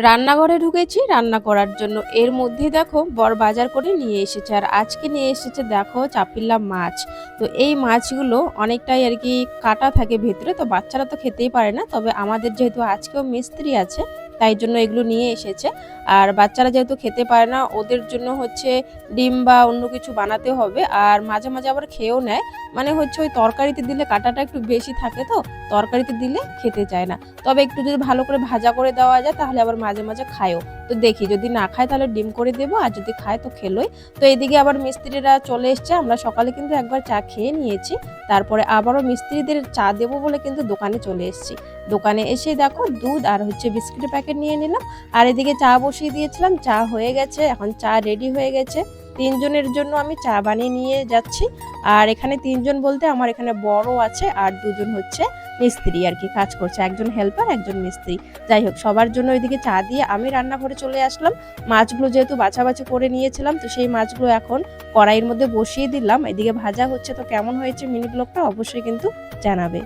রান্নাঘরে ঢুকেছি রান্না করার জন্য। এর মধ্যেই দেখো বর বাজার করে নিয়ে এসেছে। আর আজকে নিয়ে এসেছে দেখো চাপিলা মাছ। তো এই মাছগুলো অনেকটাই আর কি কাটা থাকে ভেতরে, তো বাচ্চারা তো খেতেই পারে না। তবে আমাদের যেহেতু আজকেও মিস্ত্রি আছে তাই জন্য এগুলো নিয়ে এসেছে। আর বাচ্চারা যেহেতু খেতে পারে না ওদের জন্য হচ্ছে ডিম বা অন্য কিছু বানাতে হবে। আর মাঝে মাঝে আবার খেয়েও নেয়, মানে হচ্ছে ওই তরকারিতে দিলে কাঁটাটা একটু বেশি থাকে, তো তরকারিতে দিলে খেতে চায় না। তবে একটু যদি ভালো করে ভাজা করে দেওয়া যায় তাহলে আবার মাঝে মাঝে খায়ও। তো দেখি যদি না খায় তাহলে ডিম করে দেবো, আর যদি খায় তো খেলোই। তো এদিকে আবার মিস্ত্রিরা চলে এসছে। আমরা সকালে কিন্তু একবার চা খেয়ে নিয়েছি, তারপরে আবারও মিস্ত্রিদের চা দেবো বলে কিন্তু দোকানে চলে এসেছি। দোকানে এসে দেখো দুধ আর হচ্ছে বিস্কিটের প্যাকেট নিয়ে নিলাম। আর এদিকে চা বসিয়ে দিয়েছিলাম, চা হয়ে গেছে, এখন চা রেডি হয়ে গেছে। তিনজনের জন্য আমি চা বানিয়ে নিয়ে যাচ্ছি। আর এখানে তিনজন বলতে আমার এখানে বড় আছে আর দুজন হচ্ছে মিস্ত্রি আর কি কাজ করছে, একজন হেল্পার একজন মিস্ত্রি। যাই হোক, সবার জন্য ওইদিকে চা দিয়ে আমি রান্নাঘরে চলে আসলাম। মাছগুলো যেহেতু বাছাবাছি করে নিয়েছিলাম, তো সেই মাছগুলো এখন কড়াইয়ের মধ্যে বসিয়ে দিলাম। এদিকে ভাজা হচ্ছে। তো কেমন হয়েছে মিনি ব্লগটা অবশ্যই কিন্তু জানাবে।